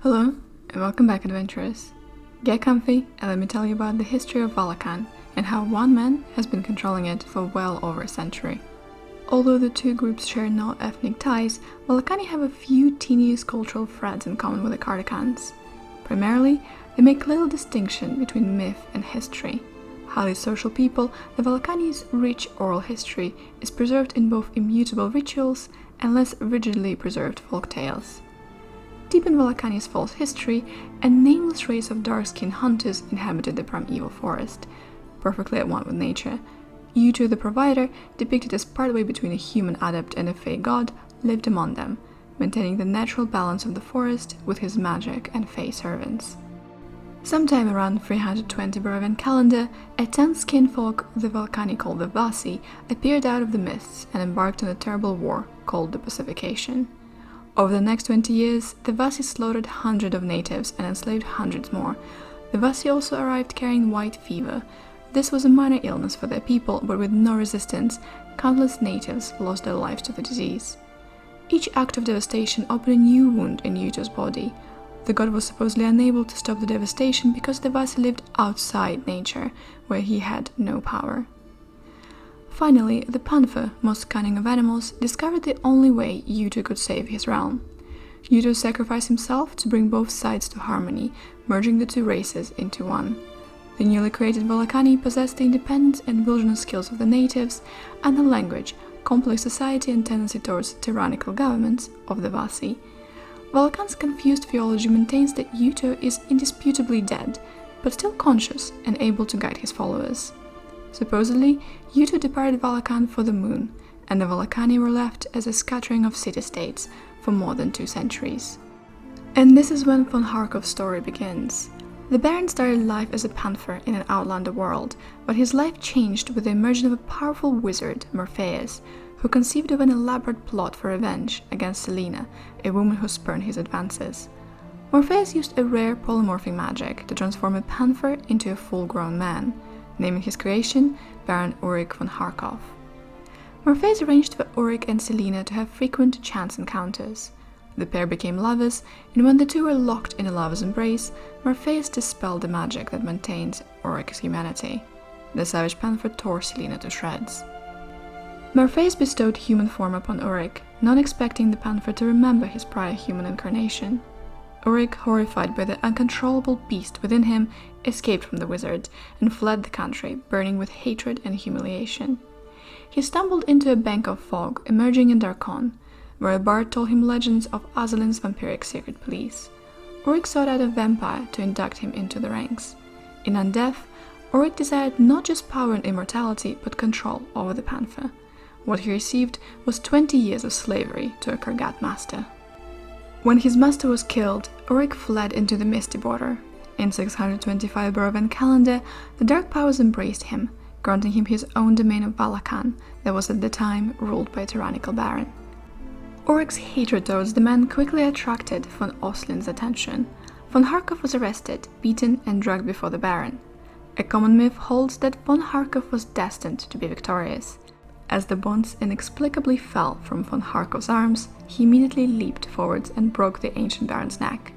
Hello, and welcome back, adventurers. Get comfy, and let me tell you about the history of Valachan and how one man has been controlling it for well over a century. Although the two groups share no ethnic ties, Valachani have a few tenuous cultural threads in common with the Kharkov. Primarily, they make little distinction between myth and history. Highly social people, the Valachani's rich oral history is preserved in both immutable rituals and less rigidly preserved folk tales. Deep in Valachani's false history, a nameless race of dark-skinned hunters inhabited the primeval forest, perfectly at one with nature. Yutu, the provider, depicted as partway between a human adept and a fey god, lived among them, maintaining the natural balance of the forest with his magic and fey servants. Sometime around 320 Baron calendar, a 10th kinfolk the Valachani called the Vasi appeared out of the mists and embarked on a terrible war called the Pacification. Over the next 20 years, the Vasi slaughtered hundreds of natives and enslaved hundreds more. The Vasi also arrived carrying white fever. This was a minor illness for their people, but with no resistance, countless natives lost their lives to the disease. Each act of devastation opened a new wound in Yuto's body. The god was supposedly unable to stop the devastation because the Vasi lived outside nature, where he had no power. Finally, the panther, most cunning of animals, discovered the only way Yuto could save his realm. Yuto sacrificed himself to bring both sides to harmony, merging the two races into one. The newly created Valachani possessed the independence and wilderness skills of the natives, and the language, complex society and tendency towards tyrannical governments of the Vasi. Valachan's confused theology maintains that Yuto is indisputably dead, but still conscious and able to guide his followers. Supposedly, Yuto departed Valachan for the moon, and the Valachani were left as a scattering of city-states for more than 2 centuries. And this is when von Kharkov's story begins. The Baron started life as a panther in an outlander world, but his life changed with the emergence of a powerful wizard, Morpheus, who conceived of an elaborate plot for revenge against Selena, a woman who spurned his advances. Morpheus used a rare polymorphic magic to transform a panther into a full-grown man, naming his creation Baron Urik von Kharkov. Morpheus arranged for Urik and Selena to have frequent chance encounters. The pair became lovers, and when the two were locked in a lover's embrace, Morpheus dispelled the magic that maintains Urik's humanity. The savage panther tore Selena to shreds. Morpheus bestowed human form upon Urik, not expecting the panther to remember his prior human incarnation. Urik, horrified by the uncontrollable beast within him, escaped from the wizard and fled the country, burning with hatred and humiliation. He stumbled into a bank of fog, emerging in Darkon, where a bard told him legends of Azalin's vampiric secret police. Urik sought out a vampire to induct him into the ranks. In Undeath, Urik desired not just power and immortality, but control over the panther. What he received was 20 years of slavery to a Kargat master. When his master was killed, Urik fled into the Misty Border. In 625 Baron calendar, the Dark Powers embraced him, granting him his own domain of Valachan that was at the time ruled by a tyrannical baron. Urik's hatred towards the man quickly attracted von Oslin's attention. Von Kharkov was arrested, beaten, and dragged before the baron. A common myth holds that von Kharkov was destined to be victorious. As the bonds inexplicably fell from von Kharkov's arms, he immediately leaped forwards and broke the ancient baron's neck.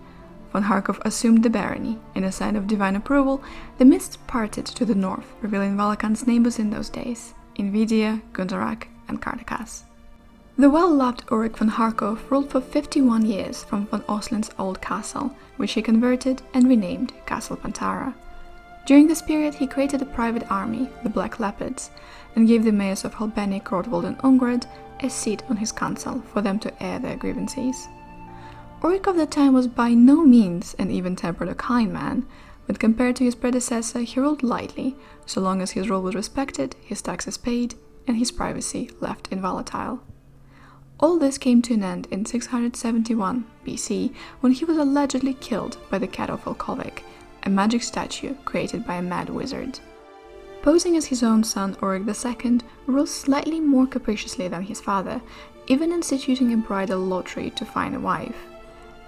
Von Kharkov assumed the barony. In a sign of divine approval, the mists parted to the north, revealing Valachan's neighbors in those days, Invidia, Gundarak, and Kardakas. The well-loved Urik von Kharkov ruled for 51 years from von Oslin's old castle, which he converted and renamed Castle Pantara. During this period, he created a private army, the Black Leopards, and gave the mayors of Halbeni, Kortwald, and Ungrad a seat on his council for them to air their grievances. Urik of the time was by no means an even-tempered or kind man, but compared to his predecessor, he ruled lightly, so long as his rule was respected, his taxes paid, and his privacy left inviolate. All this came to an end in 671 BC, when he was allegedly killed by the Cat of Volkovic, a magic statue created by a mad wizard. Posing as his own son, Urik II ruled slightly more capriciously than his father, even instituting a bridal lottery to find a wife.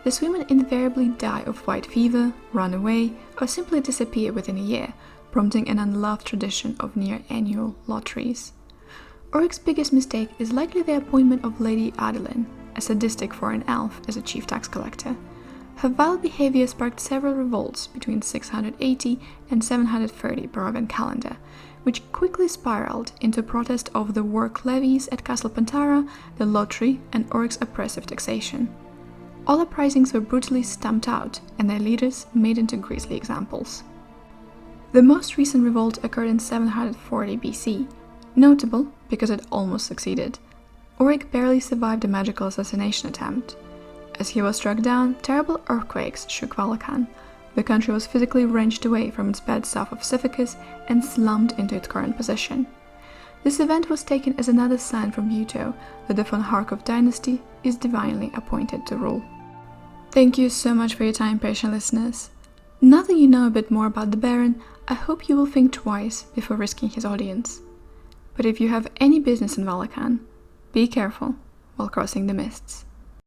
These women invariably die of white fever, run away, or simply disappear within a year, prompting an unloved tradition of near-annual lotteries. Urik's biggest mistake is likely the appointment of Lady Adeline, a sadistic foreign elf, as a chief tax collector. Her vile behavior sparked several revolts between 680 and 730 Barovian calendar, which quickly spiraled into protest over the work levies at Castle Pantara, the lottery, and Urik's oppressive taxation. All uprisings were brutally stamped out, and their leaders made into grisly examples. The most recent revolt occurred in 740 BC, notable because it almost succeeded. Urik barely survived a magical assassination attempt. As he was struck down, terrible earthquakes shook Valachan. The country was physically wrenched away from its bed south of Siphicus and slumped into its current position. This event was taken as another sign from Uto that the von Kharkov dynasty is divinely appointed to rule. Thank you so much for your time, patient listeners. Now that you know a bit more about the Baron, I hope you will think twice before risking his audience. But if you have any business in Valachan, be careful while crossing the mists.